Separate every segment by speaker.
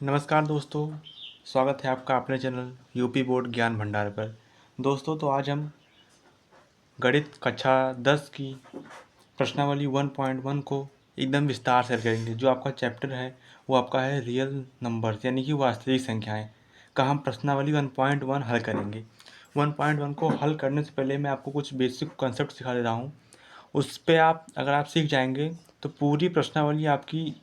Speaker 1: नमस्कार दोस्तों, स्वागत है आपका अपने चैनल यूपी बोर्ड ज्ञान भंडार पर। दोस्तों तो आज हम गणित कक्षा 10 की प्रश्नावली 1.1 को एकदम विस्तार से करेंगे। जो आपका चैप्टर है वो आपका है रियल नंबर्स यानी कि वास्तविक संख्याएं का हम प्रश्नावली 1.1 हल करेंगे। 1.1 को हल करने से पहले मैं आपको कुछ बेसिक कॉन्सेप्ट सिखा दे रहा हूँ। उस पर अगर आप सीख जाएंगे तो पूरी प्रश्नावली आपकी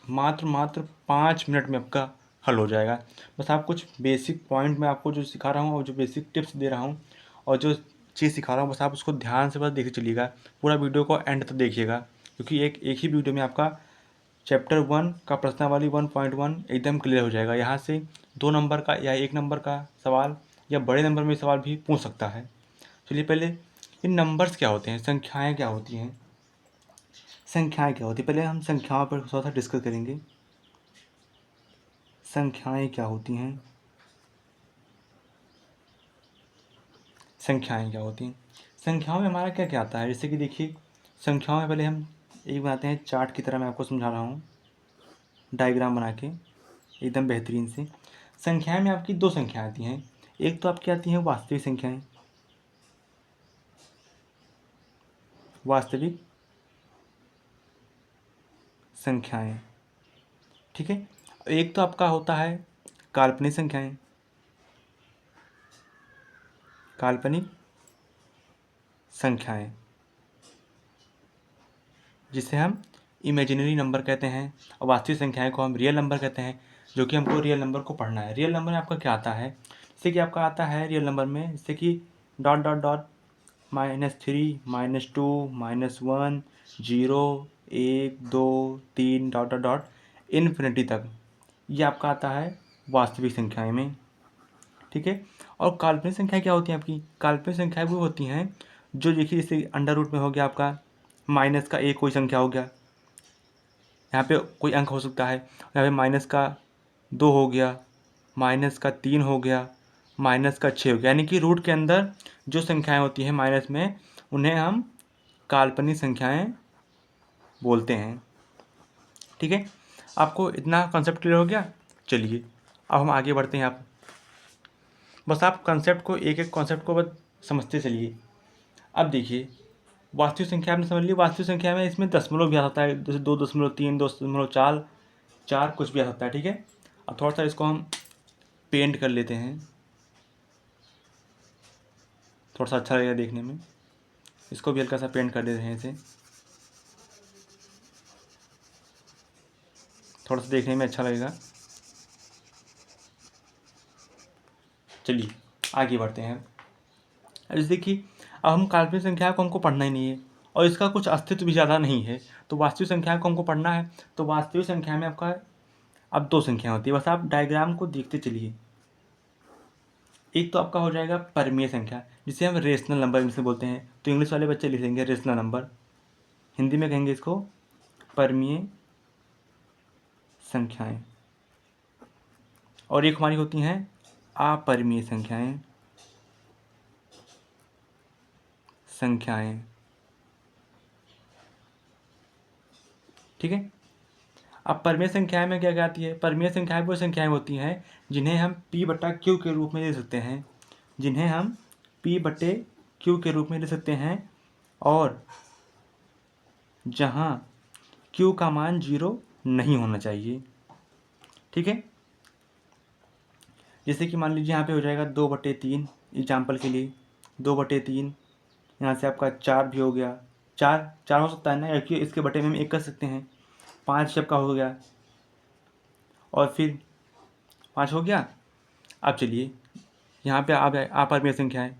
Speaker 1: मात्र 5 मिनट में आपका हल हो जाएगा। बस आप कुछ बेसिक पॉइंट मैं आपको जो सिखा रहा हूँ और जो बेसिक टिप्स दे रहा हूँ और जो चीज़ सिखा रहा हूँ बस आप उसको ध्यान से बस देखते चलिएगा। पूरा वीडियो को एंड तक देखिएगा, क्योंकि एक ही वीडियो में आपका चैप्टर 1 का प्रश्नावली 1.1 एकदम क्लियर हो जाएगा। यहाँ से 2 नंबर का या 1 नंबर का सवाल या बड़े नंबर में सवाल भी पूछ सकता है। चलिए पहले इन नंबर्स क्या होते हैं, संख्याएँ क्या होती हैं। संख्याएँ क्या होती हैं, पहले हम संख्याओं पर थोड़ा सा डिस्कस करेंगे। संख्याएँ क्या होती हैं, संख्याएँ क्या होती हैं। संख्याओं में हमारा क्या क्या आता है, जैसे कि देखिए संख्याओं में पहले हम एक बनाते हैं चार्ट की तरह, मैं आपको समझा रहा हूँ डायग्राम बना के एकदम बेहतरीन से। संख्याएं में आपकी दो संख्याएं आती हैं। एक तो आपकी आती हैं वास्तविक संख्याएं, वास्तविक संख्याएं, ठीक है। एक तो आपका होता है काल्पनिक संख्याएं, काल्पनिक संख्याएं जिसे हम इमेजिनरी नंबर कहते हैं, और वास्तविक संख्याएं को हम रियल नंबर कहते हैं, जो कि हमको रियल नंबर को पढ़ना है। रियल नंबर में आपका क्या आता है, जैसे कि आपका आता है रियल नंबर में जैसे कि dot dot dot -3 -2 -1 0 1 2 3 dot dot dot infinity तक, ये आपका आता है वास्तविक संख्याएं में, ठीक है। और काल्पनिक संख्याएं क्या होती हैं आपकी, काल्पनिक संख्याएं वो होती हैं जो देखिए जैसे अंडर रूट में हो गया आपका माइनस का एक कोई संख्या हो गया, यहाँ पे कोई अंक हो सकता है, यहाँ पे -2 हो गया, -3 हो गया, -6 हो गया, यानी कि रूट के अंदर जो संख्याएं होती हैं माइनस में उन्हें हम काल्पनिक संख्याएं बोलते हैं, ठीक है। आपको इतना कॉन्सेप्ट क्लियर हो गया। चलिए अब हम आगे बढ़ते हैं। आप बस आप कॉन्सेप्ट को एक एक कॉन्सेप्ट को बस समझते चलिए। अब देखिए वास्तविक संख्या आपने समझ ली, वास्तविक संख्या में इसमें दशमलव भी आ सकता है, जैसे 2.3 2.4 4 कुछ भी आ सकता है, ठीक है। अब थोड़ा सा इसको हम पेंट कर लेते हैं, थोड़ा सा अच्छा लगेगा देखने में। इसको भी हल्का सा पेंट कर देते हैं, इसे थोड़ा सा देखने में अच्छा लगेगा। चलिए आगे बढ़ते हैं। अब जैसे कि अब हम काल्पनिक संख्या को हमको पढ़ना ही नहीं है और इसका कुछ अस्तित्व भी ज़्यादा नहीं है, तो वास्तविक संख्या को हमको पढ़ना है। तो वास्तविक संख्या में आपका अब दो संख्या होती है, बस आप डायग्राम को देखते चलिए। एक तो आपका हो जाएगा परमीय संख्या, जिसे हम रेशनल नंबर इंग्लिश में बोलते हैं, तो इंग्लिश वाले बच्चे लिखेंगे रेशनल नंबर, हिंदी में कहेंगे इसको परमीय संख्याएं। और एक हमारी होती हैं अपरिमेय संख्याएं, संख्याएं, ठीक है। अब परमीय संख्याएं में क्या क्या आती है, परमीय संख्याएं वो संख्याएं होती हैं जिन्हें हम P/Q के रूप में ले सकते हैं, जिन्हें हम P/Q के रूप में ले सकते हैं, और जहां Q का मान 0 नहीं होना चाहिए, ठीक है। जैसे कि मान लीजिए यहाँ पे हो जाएगा 2/3, एग्जाम्पल के लिए 2/3, यहाँ से आपका 4 भी हो गया, 4 हो सकता है ना, क्योंकि इसके बटे में हम 1 कर सकते हैं। 5 जब का हो गया और फिर 5 हो गया। अब चलिए यहाँ पे आप परमीय संख्या है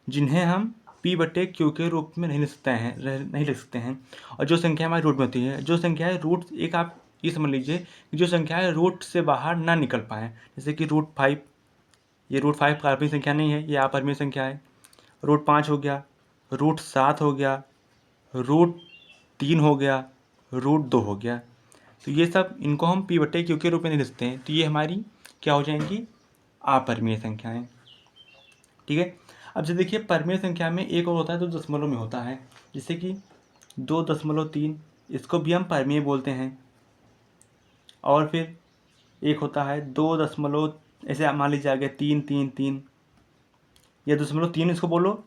Speaker 1: जिन्हें हम P/Q के रूप में नहीं लिख सकते हैं। और जो संख्या हमारी रूट में होती है, जो संख्या है रूट, एक आप ये समझ लीजिए कि जो संख्या है रूट से बाहर ना निकल पाएँ, जैसे कि √5, ये √5 काल्पनिक संख्या नहीं है, ये अपरिमेय संख्या है। √5 हो गया, √7 हो गया, √3 हो गया, √2 हो गया। तो ये सब इनको हम P/Q के रूप में नहीं लिखते हैं, तो ये हमारी क्या हो जाएंगी, अपरिमेय संख्याएं, ठीक है। अब जैसे देखिए परमेय संख्या में एक और होता है जो दशमलव में होता है, जैसे कि 2.3, इसको भी हम परमेय बोलते हैं। और फिर एक होता है 2 दशमलव, ऐसे आप मान लीजिए आगे 3 3 3, या 2.3 इसको बोलो,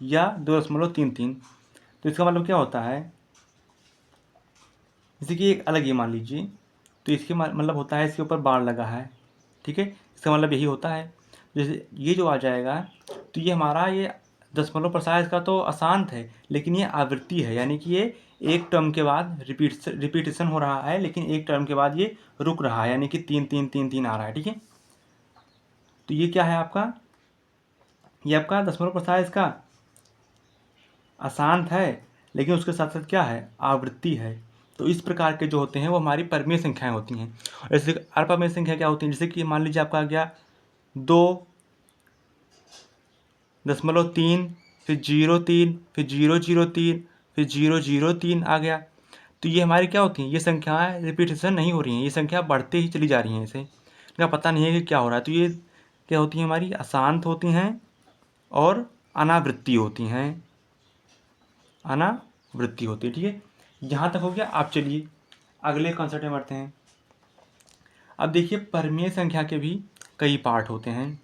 Speaker 1: या 2.33। तो इसका मतलब क्या होता है, जैसे कि एक अलग ये मान लीजिए, तो इसके मतलब होता है इसके ऊपर बार लगा है, ठीक है, इसका मतलब यही होता है। जैसे ये जो आ जाएगा, तो ये हमारा ये दशमलव प्रसार इसका तो अशांत है, लेकिन ये आवृत्ति है, यानी कि ये एक टर्म के बाद रिपीटेशन हो रहा है, लेकिन एक टर्म के बाद ये रुक रहा है, यानी कि 3 3 3 3 आ रहा है, ठीक है। तो ये क्या है आपका, ये आपका दशमलव प्रसार इसका अशांत है, लेकिन उसके साथ साथ क्या है, आवृत्ति है। तो इस प्रकार के जो होते हैं वो हमारी परिमेय संख्याएं होती हैं। जैसे अपरिमेय संख्या क्या होती है, जैसे कि मान लीजिए आपका आ गया 2.3, फिर 0.3, फिर 0.03, फिर 0.03 आ गया। तो ये हमारी क्या होती हैं, ये संख्याएं रिपीटेशन नहीं हो रही हैं, ये संख्या बढ़ते ही चली जा रही हैं, इसे इनका पता नहीं है कि क्या हो रहा है। तो ये क्या होती हैं, हमारी अशांत होती हैं और अनावृत्ति होती हैं, अनावृत्ति होती है, ठीक है। यहाँ तक हो गया। आप चलिए अगले कॉन्सेप्ट में बढ़ते हैं। अब देखिए परिमेय संख्या के भी कई पार्ट होते हैं।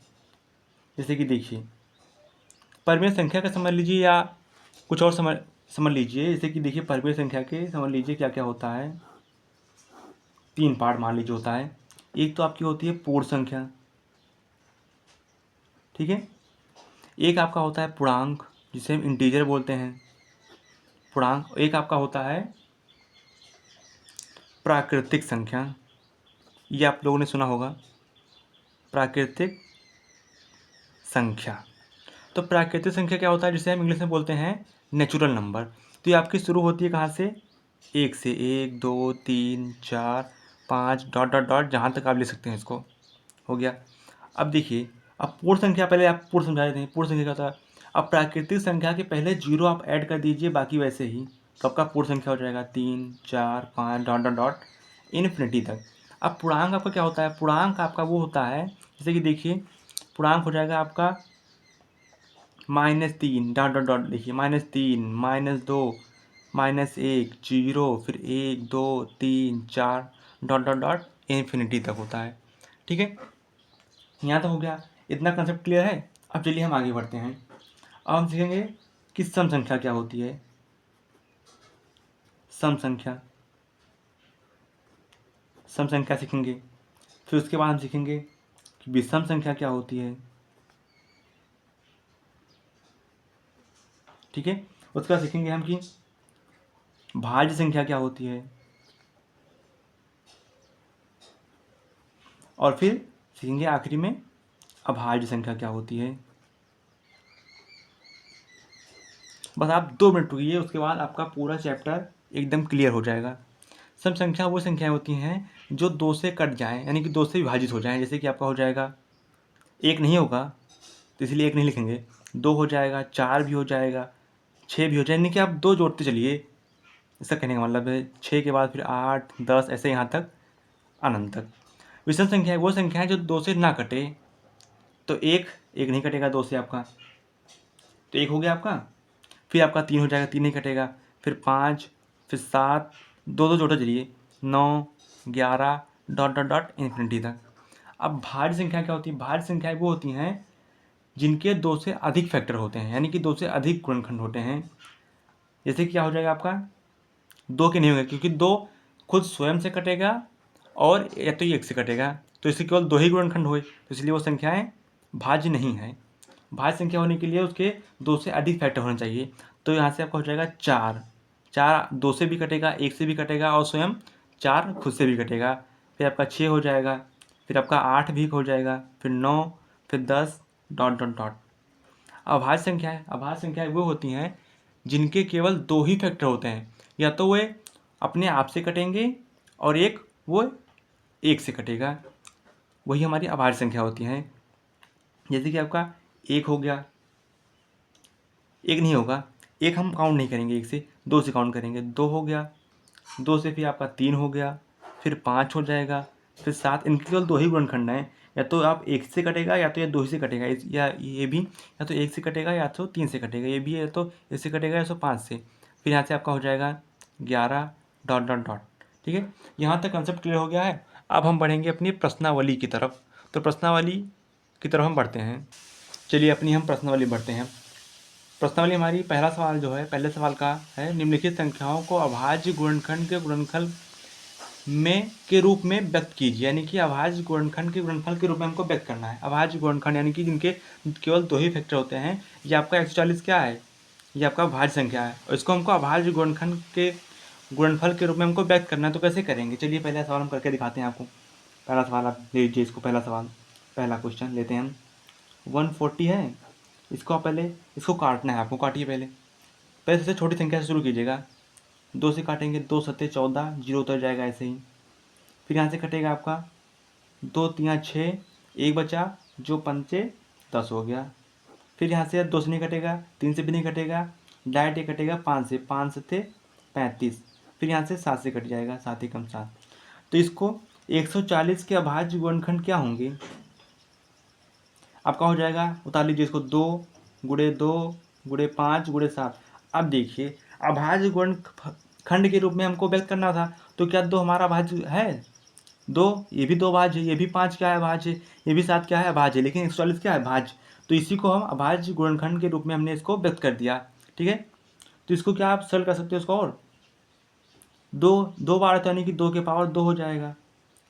Speaker 1: जैसे कि देखिए परिमेय संख्या का समझ लीजिए, या कुछ और समझ लीजिए। जैसे कि देखिए परिमेय संख्या के समझ लीजिए क्या क्या होता है, 3 पार्ट मान लीजिए होता है। एक तो आपकी होती है पूर्ण संख्या, ठीक है। एक आपका होता है पूर्णांक, जिसे हम इंटीजर बोलते हैं, पूर्णांक। एक आपका होता है प्राकृतिक संख्या, ये आप लोगों ने सुना होगा, प्राकृतिक संख्या। तो प्राकृतिक संख्या क्या होता है, जिसे हम इंग्लिश में बोलते हैं नेचुरल नंबर। तो ये आपकी शुरू होती है कहाँ से, 1 से, 1 2 3 4 5 डॉट डॉट डॉट, जहाँ तक आप ले सकते हैं इसको, हो गया। अब देखिए, अब पूर्ण संख्या, पहले आप पूर्ण समझा देते हैं। पूर्ण संख्या क्या होता है, अब प्राकृतिक संख्या के पहले 0 आप ऐड कर दीजिए, बाकी वैसे ही, तो आपका पूर्ण संख्या हो जाएगा 3 4 5 डॉट डॉट डॉट इन्फिनिटी तक। अब पूर्णांक आपका क्या होता है, पूर्णांक आपका वो होता है, जैसे कि देखिए पूर्णांक हो जाएगा आपका -3 डॉट डॉट डॉट, देखिए -3 -2 -1 0, फिर 1 2 3 4 डॉट डॉट डॉट इन्फिनिटी तक होता है, ठीक है। यहाँ तो हो गया, इतना कंसेप्ट क्लियर है। अब चलिए हम आगे बढ़ते हैं। अब हम सीखेंगे कि सम संख्या क्या होती है, सम संख्या, सम संख्या सीखेंगे। फिर उसके बाद हम सीखेंगे कि विषम संख्या क्या होती है, ठीक है। उसके बाद सीखेंगे हम कि भाज्य संख्या क्या होती है, और फिर सीखेंगे आखिरी में अभाज्य संख्या क्या होती है। बस आप 2 मिनट रुकिए, उसके बाद आपका पूरा चैप्टर एकदम क्लियर हो जाएगा। सम संख्या वो संख्याएं होती हैं जो 2 से कट जाएं, यानी कि 2 से विभाजित हो जाएं। जैसे कि आपका हो जाएगा, 1 नहीं होगा तो इसलिए 1 नहीं लिखेंगे, 2 हो जाएगा, 4 भी हो जाएगा, 6 भी हो जाएगा, यानी कि आप 2 जोड़ते चलिए। इसका कहने का मतलब है 6 के बाद फिर 8 10 ऐसे यहाँ तक अनंत तक। विषम संख्या वो संख्या है जो 2 से ना कटे। तो 1 नहीं कटेगा 2 से आपका, तो 1 हो गया आपका। फिर आपका 3 हो जाएगा, 3 नहीं कटेगा, फिर 5, फिर 7, 2 2 जोड़ते चलिए, 9 11 डॉट डॉट डॉट इन्फिनिटी तक। अब भाज्य संख्या क्या होती है, भाज्य संख्याएं वो होती हैं जिनके 2 से अधिक फैक्टर होते हैं, यानी कि 2 से अधिक गुणनखंड होते हैं। जैसे क्या हो जाएगा आपका, 2 के नहीं होंगे, क्योंकि 2 खुद स्वयं से कटेगा और या तो ये 1 से कटेगा, तो इससे केवल 2 ही गुणनखंड हुए, तो इसलिए वो संख्याएं भाज्य नहीं है। भाज्य संख्या होने के लिए उसके 2 से अधिक फैक्टर होने चाहिए। तो यहाँ से आपका हो जाएगा 4, 4 2 से भी कटेगा, 1 से भी कटेगा, और स्वयं 4 खुद से भी कटेगा। फिर आपका 6 हो जाएगा, फिर आपका 8 भी हो जाएगा, फिर 9, फिर 10 डॉट डॉट डॉट। अभाज्य संख्याएं, अभाज्य संख्याएं वो होती हैं जिनके केवल 2 ही फैक्टर होते हैं, या तो वे अपने आप से कटेंगे और एक वो 1 से कटेगा, वही हमारी अभाज्य संख्या होती हैं। जैसे कि आपका 1 हो गया, 1 नहीं होगा, 1 हम काउंट नहीं करेंगे 1 से, 2 से काउंट करेंगे, 2 हो गया, 2 से फिर आपका 3 हो गया, फिर 5 हो जाएगा, फिर 7। इनके केवल 2 ही गुणनखंड हैं, या तो आप 1 से कटेगा या तो ये 2 ही से कटेगा, या ये भी या तो 1 से कटेगा या तो 3 से कटेगा, ये भी है तो इससे कटेगा या तो 5 से। फिर यहाँ से आपका हो जाएगा 11 डॉट डॉट डॉट, ठीक है। यहाँ तक कंसेप्ट क्लियर हो गया है। अब हम बढ़ेंगे अपनी प्रश्नावली की तरफ। तो प्रश्नावली की तरफ हम बढ़ते हैं। चलिए अपनी हम प्रश्नावली बढ़ते हैं। प्रश्नावली हमारी पहला सवाल जो है, पहले सवाल का है, निम्नलिखित संख्याओं को अभाज्य गुणनखंड के गुणनफल में के रूप में व्यक्त कीजिए। यानी कि अभाज्य गुणनखंड के गुणनफल के रूप में हमको व्यक्त करना है। अभाज्य गुणनखंड यानी कि जिनके केवल 2 ही फैक्टर होते हैं। ये आपका 140 क्या है, ये आपका भाज्य संख्या है और इसको हमको अभाज्य गुणनखंड के गुणनफल के रूप में हमको व्यक्त करना है। तो कैसे करेंगे, चलिए पहला सवाल हम करके दिखाते हैं आपको। पहला सवाल आप ले लीजिए इसको, पहला सवाल, पहला क्वेश्चन लेते हैं हम। 140 है, इसको आप पहले इसको काटना है आपको। काटिए पहले सबसे छोटी संख्या से शुरू कीजिएगा। 2 से काटेंगे, 2 सत्ते 14, 0 उतर जाएगा ऐसे ही। फिर यहाँ से कटेगा आपका 2 तियाँ 6, 1 बचा, जो पंचे 10 हो गया। फिर यहाँ से 2 से नहीं कटेगा, 3 से भी नहीं कटेगा, डायरेक्ट ये कटेगा 5 से, 5 सत्ते 35। फिर यहाँ से 7 से कट जाएगा, 7 एकम 7। तो इसको 140 के अभाज्य गुणनखंड क्या होंगे आपका हो जाएगा। उतार लीजिए इसको, 2 गुणे 2 गुणे 5 गुणे 7। अब देखिए अभाज्य गुणनखंड के रूप में हमको व्यक्त करना था, तो क्या 2 हमारा अभाज्य है? 2, ये भी 2 भाज्य है, ये भी 5 क्या है भाज्य, ये भी 7 क्या है भाज्य है, लेकिन 140 क्या है भाज्य। तो इसी को हम अभाज्य गुणनखंड के रूप में हमने इसको व्यक्त कर दिया। ठीक है, तो इसको क्या आप सरल कर सकते हो इसको, और 2 बार तो यानी कि 2 के पावर 2 हो जाएगा,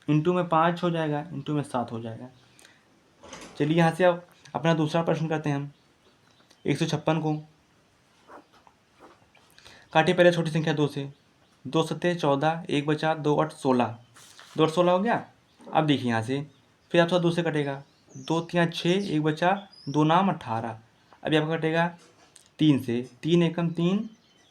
Speaker 1: इंटू में 5 हो जाएगा, इंटू में 7 हो जाएगा। चलिए यहाँ से अब अपना दूसरा प्रश्न करते हैं हम। 156 को काटिए पहले छोटी संख्या 2 से, 2 सत्ते 14, 1 बचा, 2 8 16, 2 8 16 हो गया। अब देखिए यहाँ से फिर आप थोड़ा 2 से कटेगा, 2 तियाँ 6, 1 बचा, 2 नाम 18। अभी आपका कटेगा 3 से, 3 एकम 3,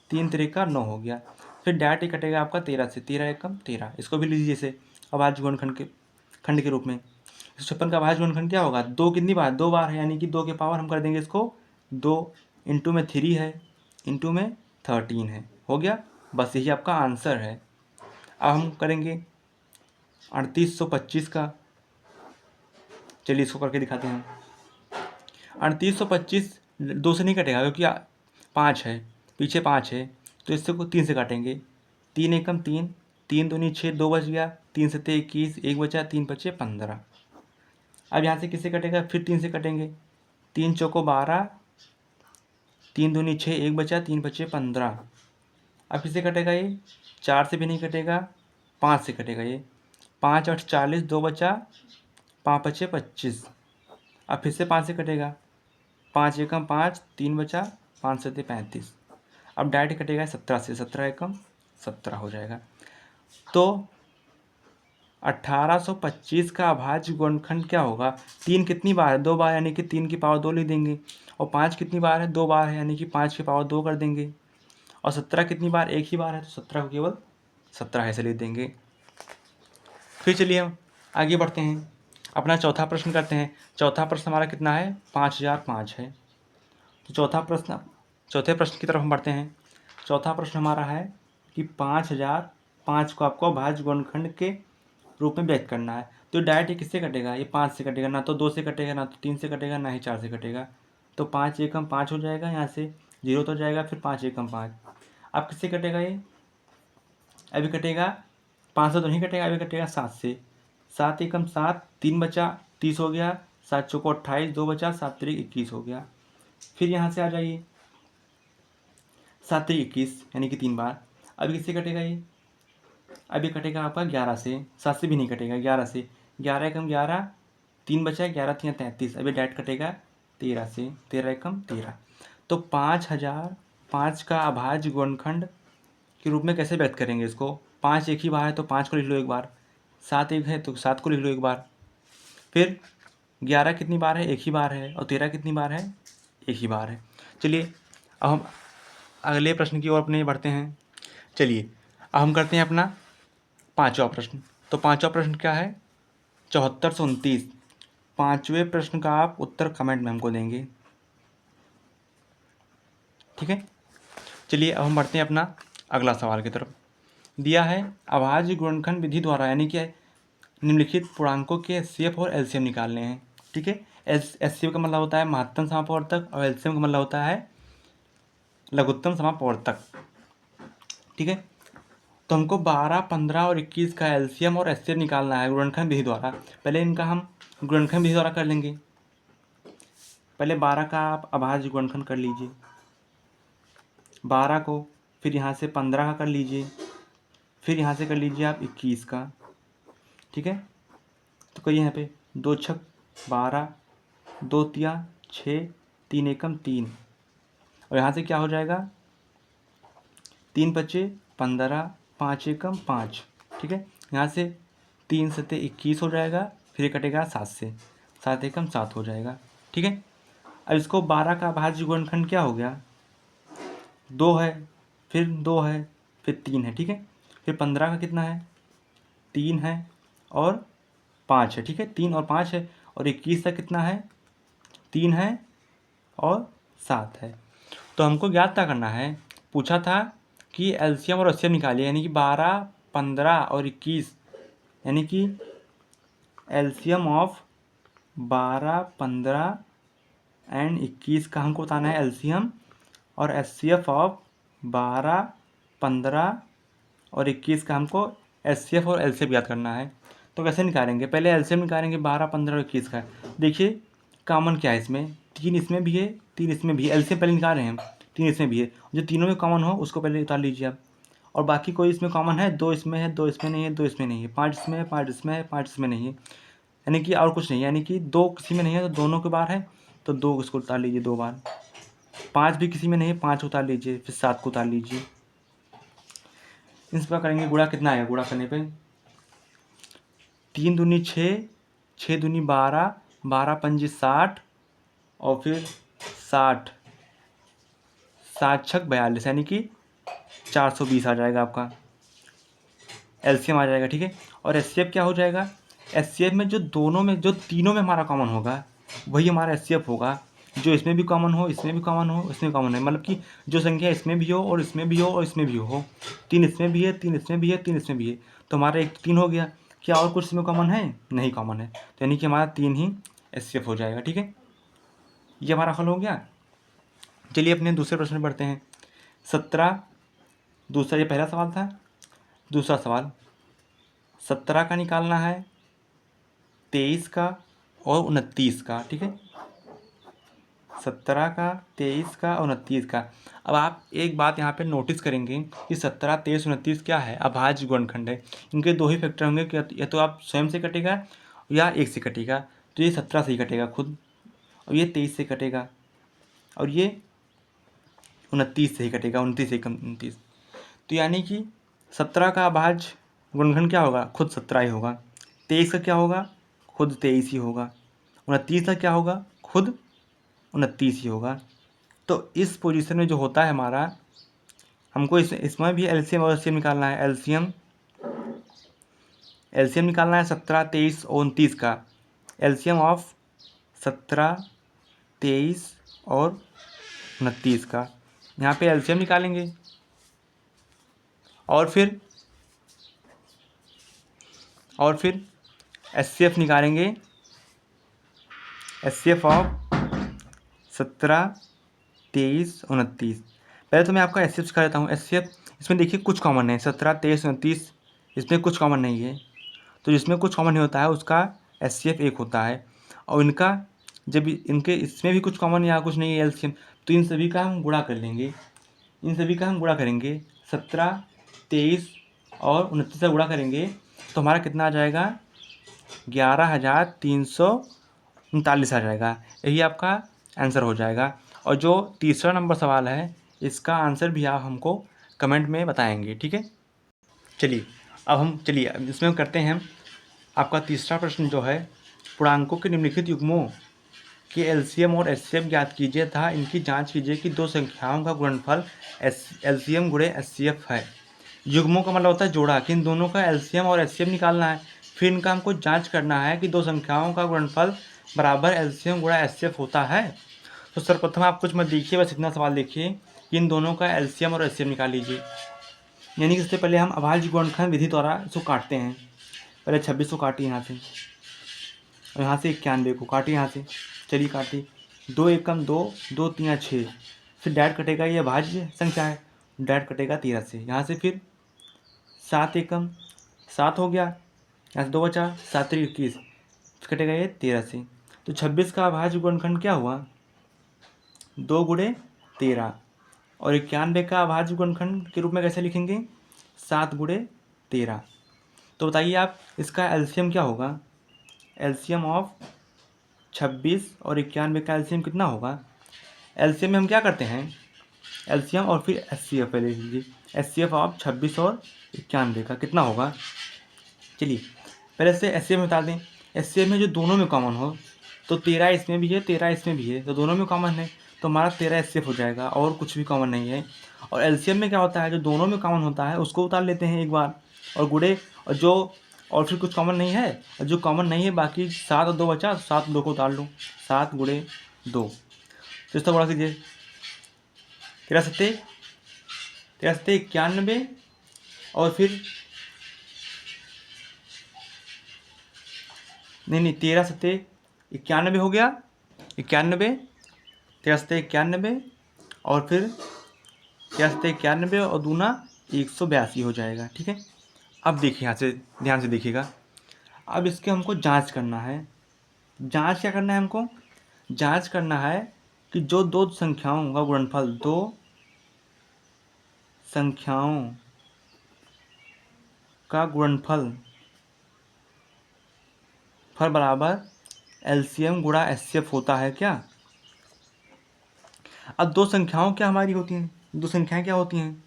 Speaker 1: 3 तिरेका 9 हो गया। फिर डायरेक्ट ही कटेगा आपका 13 से, 13 एकम 13। इसको भी लीजिए इसे अभाज्य गुणनखंड के रूप में। 156 का अभाज्य गुणनखंड क्या होगा, 2 कितनी बार, 2 बार है, यानी कि 2 के पावर हम कर देंगे इसको 2, इंटू में 3 है, इंटू में 13 है, हो गया। बस यही आपका आंसर है। अब हम करेंगे 3825 का। चलिए इसको करके दिखाते हैं। 3825 2 से नहीं कटेगा क्योंकि 5 है, पीछे 5 है, तो इससे को 3 से काटेंगे। 3 एकम 3, 3 दूनी 6, 2 बच गया, 3 सत्ते 21, 1 बचा, 3 पचे 15। अब यहाँ से किससे कटेगा, फिर 3 से कटेंगे, 3 चौको 12, 3 दूनी 6, 1 बचा, 3 पचे 15। अब किससे कटेगा ये, 4 से भी नहीं कटेगा, 5 से कटेगा ये, 5 8 40, 2 बचा, 5 पचे 25। अब फिर से 5 से कटेगा, 5 एकम 5, 3 बचा, 5 सत्ते 35। अब डायरेक्ट कटेगा 17 से, 17 एकम 17 हो जाएगा। तो 1825 का अभाज्य गुणनखंड क्या होगा, 3 कितनी बार है, 2 बार, यानी कि 3 की पावर 2 लिख देंगे। और 5 कितनी बार है, 2 बार है, यानी कि 5 की पावर 2 कर देंगे। और 17 कितनी बार, 1 ही बार है, तो 17 को केवल 17 ऐसे लिख देंगे। फिर चलिए हम आगे बढ़ते हैं, अपना चौथा प्रश्न करते हैं। चौथा प्रश्न हमारा कितना है, 5005 है। तो चौथे प्रश्न की तरफ हम बढ़ते हैं। चौथा प्रश्न हमारा है कि 5005 को आपको अभाज्य गुणनखंड के रूप में व्यक्त करना है। तो डायरेक्ट किससे कटेगा, ये 5 से कटेगा, ना तो 2 से कटेगा, ना तो 3 से कटेगा, ना ही 4 से कटेगा। तो 5 एकम 5 हो जाएगा, यहाँ से 0 तो जाएगा, फिर 5 एकम 5। अब किससे कटेगा ये, अभी कटेगा 5 से तो नहीं कटेगा, अभी कटेगा 7 से, 7 एकम 7, 3 बचा, 30 हो गया, 7 चौको 28, 2 बचा, 7 तिरिक 21 हो गया। फिर यहाँ से आ जाइए, 7 तिरिक 21 यानी कि 3 बार। अभी किससे कटेगा ये, अभी कटेगा आपका 11 से, 7 से भी नहीं कटेगा, 11 से, 11 एकम 11, 3 बचा, 11 तियाँ 33। अभी डायरेक्ट कटेगा 13 से, 13 एकम 13। तो 5005 का अभाज्य गुणनखंड के रूप में कैसे व्यक्त करेंगे इसको, 5 एक ही बार है तो 5 को लिख लो एक बार, 7 एक है तो 7 को लिख लो एक बार। फिर 11 कितनी बार है, एक ही बार है, और 13 कितनी बार है, एक ही बार है। चलिए अब हम अगले प्रश्न की ओर अपने बढ़ते हैं। चलिए अब हम करते हैं अपना पाँचवा प्रश्न। तो पाँचवा प्रश्न क्या है, 7429। पाँचवें प्रश्न का आप उत्तर कमेंट में हमको देंगे, ठीक है। चलिए अब हम बढ़ते हैं अपना अगला सवाल की तरफ। दिया है अभाज्य गुणनखंड विधि द्वारा, यानी कि निम्नलिखित पूर्णांकों के एचसीएफ और एलसीएम निकालने हैं, ठीक है। एचसीएफ का मतलब होता है महत्तम समापवर्तक, और एलसीएम का मतलब होता है लघुत्तम समापवर्तक, ठीक है। तो हमको 12, 15 और 21 का एलसीएम और एचसीएफ निकालना है गुणनखंड विधि द्वारा। पहले इनका हम गुणनखंड विधि द्वारा कर लेंगे। पहले 12 का आप अभाज्य गुणनखंड कर लीजिए, 12 को, फिर यहाँ से 15 का कर लीजिए, फिर यहाँ से कर लीजिए आप 21 का। ठीक है, तो करिए यहाँ पे 2 छक 12, 2 तिया 6, 3 एकम 3, और यहाँ से क्या हो जाएगा 3 पच्चे 15, 5 एकम 5। ठीक है, यहाँ से 3 सत्ते 21 हो जाएगा, फिर ये कटेगा 7 से, 7 एकम 7 हो जाएगा। ठीक है, अब इसको 12 का अभाज्य गुणनखंड क्या हो गया 2 है, फिर 2 है, फिर 3 है। ठीक है, फिर 15 का कितना है 3 है और 5 है। ठीक है, 3 और 5 है, और 21 का कितना है 3 है और 7 है। तो हमको ज्ञात क्या करना है, पूछा था कि एलसीएम और एचसीएफ निकालिए, यानी कि 12, 15 और 21, यानी कि एलसीएम ऑफ 12, 15 एंड 21 का हमको बताना है एलसीएम, और एचसीएफ ऑफ 12, 15 और 21 का हमको एचसीएफ और एलसीएफ याद करना है। तो कैसे निकालेंगे, पहले एलसीएम निकालेंगे 12, 15 और 21 का। देखिए कॉमन क्या है इसमें, 3 इसमें भी है, 3 इसमें भी है, एलसीएम पहले निकाल रहे हैं हम, 3 इसमें भी है, जो तीनों में कॉमन हो उसको पहले उतार लीजिए आप। और बाकी कोई इसमें कॉमन है, 2 इसमें है, 2 इसमें नहीं है, 2 इसमें नहीं है, 5 इसमें है, 5 इसमें है, 5 इसमें नहीं है, यानी कि और कुछ नहीं है, यानी कि 2 किसी में नहीं है तो दोनों के बार है, तो 2 इसको उतार लीजिए 2 बार। 5 भी किसी में नहीं है, 5 उतार लीजिए, फिर 7 को उतार लीजिए। इस पर करेंगे गुणा, कितना आएगा गुणा करने पे 3 दूनी 6, 6 दूनी 12, 12 पंजी 60, और फिर 60, 7 छक 42, यानी कि 420 आ जाएगा आपका एलसीएम आ जाएगा। ठीक है, और एचसीएफ क्या हो जाएगा, एचसीएफ में जो दोनों में, जो तीनों में हमारा कॉमन होगा वही हमारा एचसीएफ होगा, जो इसमें भी कॉमन हो, इसमें भी कॉमन हो, इसमें कॉमन है, मतलब कि जो संख्या इसमें भी हो और इसमें भी हो और इसमें भी हो, 3 इसमें भी है, 3 इसमें भी है, 3 इसमें भी है, तो हमारा एक 3 हो गया। क्या और कुछ इसमें कॉमन है, नहीं कॉमन है, तो यानी कि हमारा 3 ही एचसीएफ हो जाएगा। ठीक है, ये हमारा हल हो गया। चलिए अपने दूसरे प्रश्न में बढ़ते हैं। 17, दूसरा, ये पहला सवाल था, दूसरा सवाल 17 का निकालना है, 23 का और 29 का। ठीक है, 17 का, 23 का और 29 का। अब आप एक बात यहाँ पे नोटिस करेंगे कि 17, 23, 29 क्या है, अभाज्य गुणनखंड है। इनके 2 ही फैक्टर होंगे कि या तो आप स्वयं से कटेगा या 1 से कटेगा, तो ये 17 से ही कटेगा खुद, और ये 23 से कटेगा, और ये 29 से ही कटेगा, 29 से 29। तो यानी कि 17 का अभाज्य गुणनखंड क्या होगा, खुद 17 ही होगा। 23 का क्या होगा, खुद 23 ही होगा। 29 का क्या होगा, खुद 29 ही होगा। तो इस पोजीशन में जो होता है हमारा, हमको इसमें भी एलसीएम और एचसीएफ निकालना है। एलसीएम निकालना है 17, 23 और 29 का। एलसीएम ऑफ 17, 23 और 29 का, यहाँ पे एलसीएम निकालेंगे, और फिर एचसीएफ निकालेंगे। HCF of 17, 23, 29। पहले तो मैं आपका एचसीएफ सिखा देता हूँ। एचसीएफ इसमें देखिए कुछ कॉमन है, 17, 23, 29 इसमें कुछ कॉमन नहीं है, तो जिसमें कुछ कॉमन नहीं होता है उसका एचसीएफ 1 होता है, और इनका जब इनके इसमें भी कुछ कॉमन या कुछ नहीं है एलसीएम, तो इन सभी का हम गुणा कर लेंगे, इन सभी का हम गुणा करेंगे, 17, 23 और 29 का गुणा करेंगे तो हमारा कितना आ जाएगा 11,339 आ जाएगा। यही आपका आंसर हो जाएगा। और जो तीसरा नंबर सवाल है इसका आंसर भी आप हमको कमेंट में बताएंगे। ठीक है, चलिए अब इसमें करते हैं हम आपका तीसरा प्रश्न जो है, पूर्णांकों के निम्नलिखित युग्मों के एलसीएम और एचसीएफ ज्ञात कीजिए तथा इनकी जांच कीजिए कि दो संख्याओं का गुणनफल एलसीएम गुणे एचसीएफ है। युग्मों का मतलब होता है जोड़ा, कि इन दोनों का एलसीएम और एचसीएफ निकालना है, फिर इनका हमको जांच करना है कि दो संख्याओं का गुणनफल बराबर एलसीएम गुणा एचसीएफ होता है। तो सर्वप्रथम आप कुछ मत देखिए, बस इतना सवाल देखिए कि इन दोनों का एलसीएम और एचसीएफ निकाल लीजिए। यानी कि सबसे पहले हम अभाज्य गुणनखंड विधि द्वारा इसको काटते हैं। पहले 26 को काटिए यहाँ से, और यहाँ से 91 को काटिए यहाँ से। चलिए काटिए, 2 एकम 2, 2 तिया 6, फिर डैट कटेगा, ये अभाज्य संख्या है, डैट कटेगा 13 से। यहाँ से फिर 7 एकम 7 हो गया, यहाँ से 2 बचा, 7 3 21, कटेगा ये 13 से। तो 26 का अभाज्य गुणनखंड क्या हुआ, 2 गुणे 13। और 91 का अभाज्य गुणनखंड के रूप में कैसे लिखेंगे, 7 गुणे 13। तो बताइए आप इसका एलसीएम क्या होगा, एलसीएम ऑफ 26 और 91 का एलसीएम कितना होगा। एलसीएम में हम क्या करते हैं, एलसीएम और फिर एचसीएफ ले लीजिए। एचसीएफ ऑफ 26 और 91 का कितना होगा। चलिए पहले से एचसीएफ में बता दें। एचसीएफ में जो दोनों में कॉमन हो, तो 13 इसमें भी है 13 इसमें भी है, तो दोनों में कॉमन है, तो हमारा 13 एचसीएफ हो जाएगा और कुछ भी कॉमन नहीं है। और एलसीएम में क्या होता है, जो दोनों में कॉमन होता है उसको उतार लेते हैं एक बार और गुणे, और फिर कुछ कॉमन नहीं है, और जो कॉमन नहीं है बाकी 7 और 2 बचा, 7 2 को उतार लो, 7 गुणे 2। तो इसका गुणा कीजिए, 13 सत्ते 91 और फिर नहीं 13 सत्ते 91 हो गया, 91 13 सत्ते 91 और फिर 13 सत्ते 91 और दूना 182 हो जाएगा। ठीक है, अब देखिए यहाँ से ध्यान से देखिएगा, अब इसके हमको जांच करना है। जांच क्या करना है हमको, जांच करना है कि जो दो संख्याओं का गुणनफल, दो संख्याओं का गुणनफल फल बराबर एलसीएम गुणा एचसीएफ होता है क्या। अब दो संख्याओं क्या हमारी होती हैं, दो संख्याएं क्या होती हैं,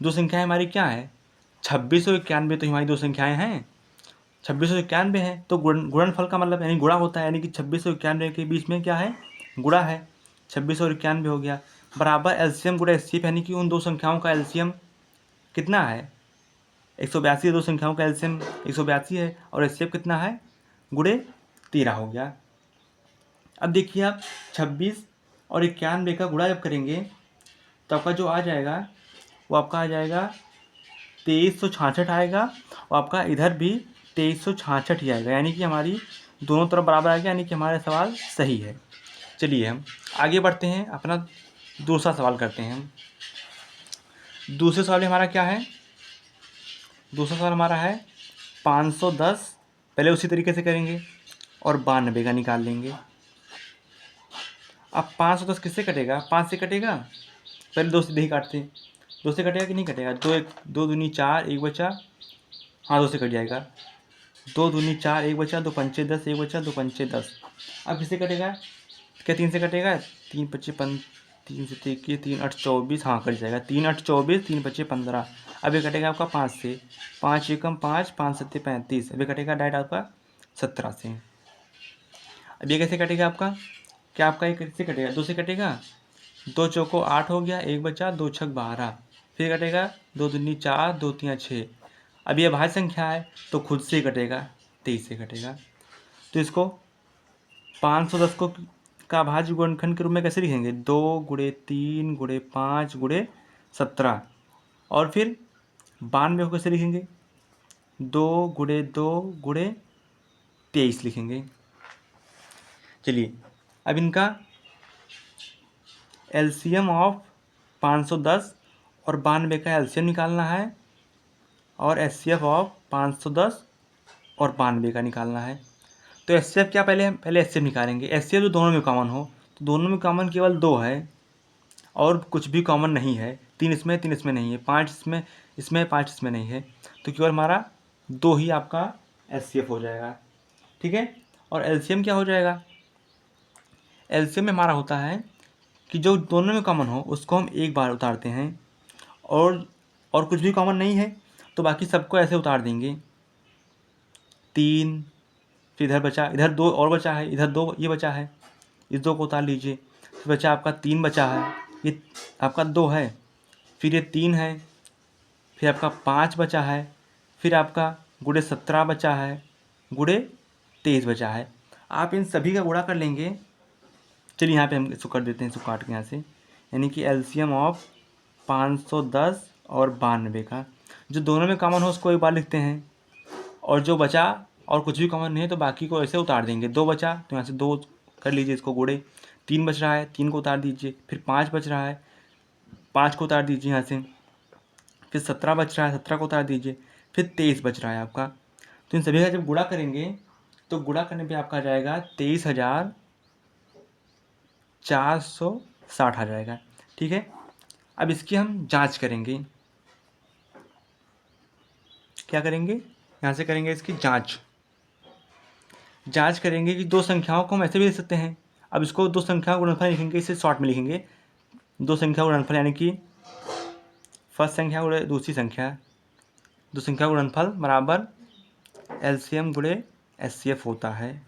Speaker 1: दो संख्याएं हमारी क्या है, 26 और 91 तो हमारी दो संख्याएं हैं, 26 और 91 है, तो गुणनफल का मतलब यानी गुणा होता है, यानी कि 26 और 91 के बीच में क्या है, गुणा है, 26 और 91 हो गया, बराबर एलसीएम गुणा एचसीएफ, यानी कि उन दो संख्याओं का एलसीएम कितना है, 182। दो संख्याओं का एलसीएम 182 है और एचसीएफ कितना है, गुणे 13 हो गया। अब देखिए आप 26 और 91 का गुणा जब करेंगे तो आपका जो आ जाएगा वो आपका आ जाएगा 2366 आएगा, और आपका इधर भी 2366 ही आएगा, यानी कि हमारी दोनों तरफ बराबर आएगा, यानी कि हमारा सवाल सही है। चलिए हम आगे बढ़ते हैं, अपना दूसरा सवाल करते हैं। हम दूसरे सवाल में हमारा क्या है, दूसरा सवाल हमारा है 510, पहले उसी तरीके से करेंगे और 92 का निकाल लेंगे। अब 510 किससे कटेगा, 5 से कटेगा, पहले 2 से नहीं काटते, 2 से कटेगा कि नहीं कटेगा, 2 दूनी 4 1 बचा, हाँ 2 से कट जाएगा, 2 दूनी 4 1 बचा, 2 पंचे 10 1 बचा, 2 पंचे 10। अब किससे कटेगा, क्या 3 से कटेगा, 3 पच्चे 3 से 3 8 24, हाँ कट जाएगा, 3 8 24 3 पच्चे 15। अब ये कटेगा आपका 5 से, 5 एकम 5 5 सत्ते 35, अब ये कटेगा डायरेक्ट आपका 17 से। अब ये कैसे कटेगा आपका, क्या आपका ये कैसे कटेगा, 2 से कटेगा, 2 चौको 8 हो गया, 1 बचा, 2 छक 12, फिर कटेगा 2 दूनी 4 2 3 6। अब ये भाज्य संख्या है तो खुद से ही कटेगा, 23 से कटेगा। तो इसको 510 को का भाज्य गुणनखंड के रूप में कैसे लिखेंगे, 2 गुणे 3 गुणे 5 गुणे 17, और फिर 92 को कैसे लिखेंगे, 2 गुणे 2 गुणे 23 लिखेंगे। चलिए अब इनका एलसीएम ऑफ 510 और 92 का एलसीएम निकालना है, और एचसीएफ ऑफ 510 और 92 का निकालना है। तो एचसीएफ क्या, पहले एचसीएफ निकालेंगे। एचसीएफ जो दोनों में कॉमन हो, तो दोनों में कॉमन केवल 2 है और कुछ भी कॉमन नहीं है, 3 इसमें नहीं है, 5 इसमें 5 इसमें नहीं है, तो केवल हमारा 2 ही आपका एचसीएफ हो जाएगा। ठीक है, और एलसीएम क्या हो जाएगा, एलसीएम में हमारा होता है कि जो दोनों में कॉमन हो उसको हम एक बार उतारते हैं, और कुछ भी कॉमन नहीं है तो बाकी सबको ऐसे उतार देंगे। 3, फिर इधर बचा, इधर 2 और बचा है, इधर 2 ये बचा है, इस 2 को उतार लीजिए, फिर बचा आपका 3 बचा है, ये आपका 2 है, फिर ये 3 है, फिर आपका 5 बचा है, फिर आपका गुणे 17 बचा है, गुणे 23 बचा है। आप इन सभी का गुणा कर लेंगे। चलिए यहाँ पे हम इसको कर देते हैं, इसको काट के यहाँ से, यानी कि एलसीएम ऑफ 510 और 92 का, जो दोनों में कॉमन हो उसको एक बार लिखते हैं, और जो बचा और कुछ भी कॉमन नहीं है तो बाकी को ऐसे उतार देंगे। 2 बचा तो यहाँ से 2 कर लीजिए, इसको गुणे, 3 बच रहा है 3 को उतार दीजिए, फिर 5 बच रहा है 5 को उतार दीजिए यहाँ से, फिर 17 बच रहा है, 17 को उतार दीजिए, फिर 23 बच रहा है आपका। तो इन सभी का जब गुणा करेंगे तो गुणा करने पे आपका आ जाएगा 23,460 आ जाएगा। ठीक है, अब इसकी हम जांच करेंगे। क्या करेंगे, यहाँ से करेंगे इसकी जांच करेंगे कि दो संख्याओं को हम ऐसे भी लिख सकते हैं। अब इसको दो संख्याओं का गुणनफल लिखेंगे, इसे शॉर्ट में लिखेंगे। दो संख्या का गुणनफल यानी कि फर्स्ट संख्या गुणे दूसरी संख्या, दो संख्या का गुणनफल बराबर एलसीएम गुणे एचसीएफ होता है।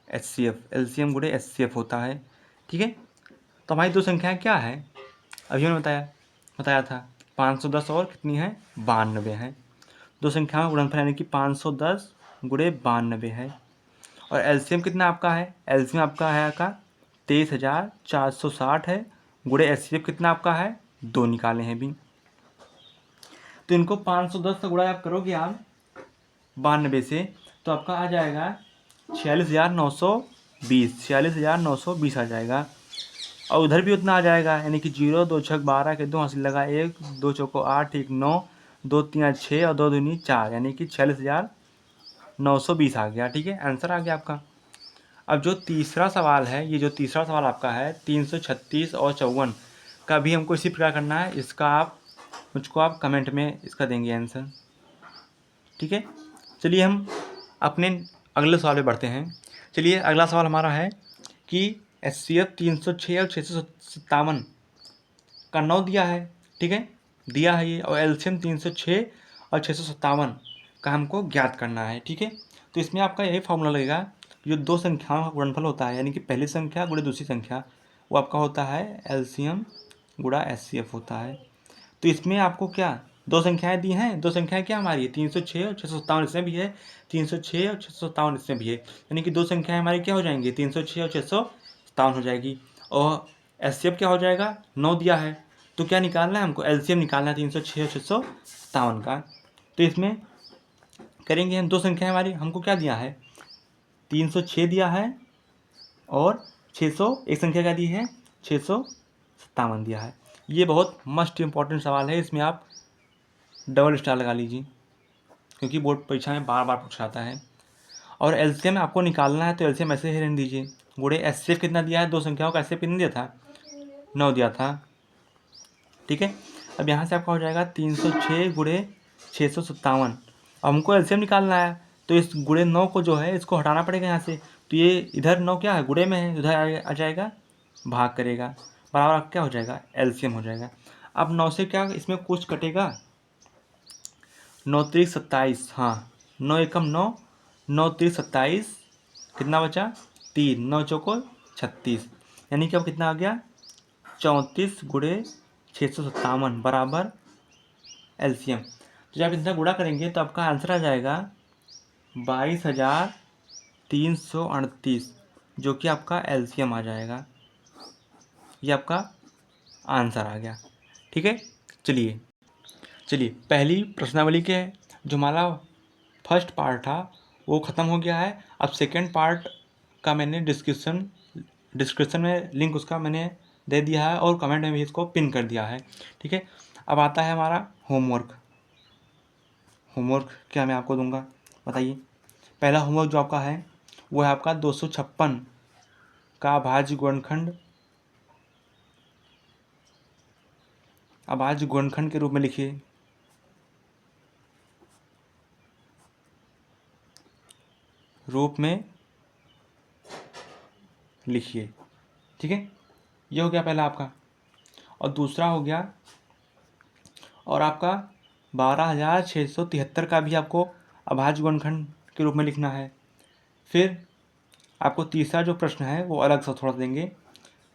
Speaker 1: एचसीएफ, एलसीएम गुणे एचसीएफ होता है। ठीक है, तो हमारी दो संख्याएं क्या है, अभी मैंने बताया था 510 और कितनी है, 92 है। दो संख्याओं का गुणनफल यानी कि 510 गुणे 92 है। और एलसीएम कितना आपका है, एलसीएम आपका है 23,460 है, गुणे एचसीएफ कितना आपका है, 2 निकाले हैं भी। तो इनको 510 से गुणा आप करोगे आप 92 से, तो आपका आ जाएगा 46,920, 46,920 आ जाएगा। और उधर भी उतना आ जाएगा, यानी कि 0 2 6 12 के 2 हासिल लगा 1 2 चौको 8 1 9 2 3 6 और 2 दूनी 4, यानी कि 46,920 आ गया। ठीक है, आंसर आ गया आपका। अब जो तीसरा सवाल है, ये जो तीसरा सवाल आपका है 336 और 54 का भी हमको इसी प्रकार करना है। इसका आप मुझको आप कमेंट में इसका देंगे आंसर। ठीक है, चलिए हम अपने अगले सवाल पे बढ़ते हैं। चलिए अगला सवाल हमारा है कि एचसीएफ 306 और 657 का 9 दिया है। ठीक है, दिया है ये, और एलसीएम 306 और 657 का हमको ज्ञात करना है। ठीक है, तो इसमें आपका यही फॉर्मूला लगेगा, जो दो संख्याओं का गुणनफल होता है, यानी कि पहली संख्या गुणे दूसरी संख्या, वो आपका होता है एलसीएम गुणा एचसीएफ होता है। तो इसमें आपको क्या दो संख्याएं दी हैं, दो संख्याएं क्या हमारी 306 और 657 इसमें भी है, 306 और 657 इसमें भी है, यानी कि दो संख्याएं हमारी क्या हो जाएंगी, 306 और 657 हो जाएगी। और एचसीएफ क्या हो जाएगा, 9 दिया है, तो क्या निकालना है हमको, एलसीएम निकालना है 306 और 657 का। तो इसमें करेंगे हम, दो संख्याएं हमारी हमको क्या दिया है, 306 दिया है और 600 एक संख्या क्या दी है, 657 दिया है। ये बहुत मस्ट इम्पॉर्टेंट सवाल है, इसमें आप डबल स्टार लगा लीजिए, क्योंकि बोर्ड परीक्षा में बार बार पूछा जाता है। और एलसीएम आपको निकालना है, तो एलसीएम ऐसे ही रहने दीजिए। गुणे एचसीएफ कितना दिया है, दो संख्याओं का एचसीएफ कितना दिया था, 9 दिया था। ठीक है, अब यहाँ से आपका हो जाएगा 306 गुणे 657। हमको एलसीएम निकालना है, तो इस गुणे 9 को जो है इसको हटाना पड़ेगा यहाँ से। तो ये इधर 9 क्या है, गुणे में है, उधर आ जाएगा भाग करेगा, बराबर क्या हो जाएगा, एलसीएम हो जाएगा। अब 9 से क्या इसमें कुछ कटेगा, 9 3 27, हाँ 9 एकम 9, 9 3 27, कितना बचा 3, 9 चौको 36, यानी कि अब कितना आ गया 34 गुणे 657 बराबर एलसीएम। तो जब इतना गुणा करेंगे तो आपका आंसर आ जाएगा 22,338, जो कि आपका एलसीएम आ जाएगा। ये आपका आंसर आ गया। ठीक है, चलिए पहली प्रश्नावली के जो हमारा फर्स्ट पार्ट था वो ख़त्म हो गया है। अब सेकंड पार्ट का मैंने डिस्क्रिप्शन में लिंक उसका मैंने दे दिया है, और कमेंट में भी इसको पिन कर दिया है। ठीक है, अब आता है हमारा होमवर्क क्या मैं आपको दूंगा, बताइए। पहला होमवर्क जो आपका है वो है आपका 256 का अभाज्य गुणनखंड के रूप में लिखिए। ठीक है, ये हो गया पहला आपका। और दूसरा हो गया, और आपका 12,673 का भी आपको अभाज्य गुणनखंड के रूप में लिखना है। फिर आपको तीसरा जो प्रश्न है वो अलग सा थोड़ा देंगे,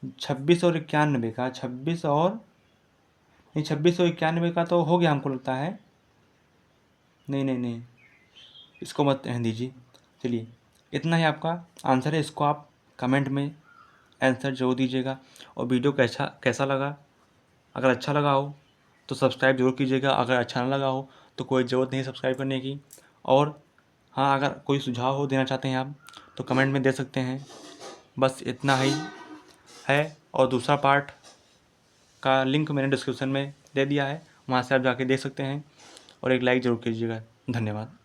Speaker 1: 26 और 91 का, 26 और 91 का तो हो गया हमको लगता है, नहीं इसको मत रहने दीजिए। चलिए इतना ही आपका आंसर है, इसको आप कमेंट में आंसर जरूर दीजिएगा। और वीडियो कैसा लगा, अगर अच्छा लगा हो तो सब्सक्राइब जरूर कीजिएगा, अगर अच्छा ना लगा हो तो कोई ज़रूरत नहीं सब्सक्राइब करने की। और हाँ, अगर कोई सुझाव हो देना चाहते हैं आप तो कमेंट में दे सकते हैं। बस इतना ही है, और दूसरा पार्ट का लिंक मैंने डिस्क्रिप्शन में दे दिया है, वहाँ से आप जाके देख सकते हैं और एक लाइक ज़रूर कीजिएगा। धन्यवाद।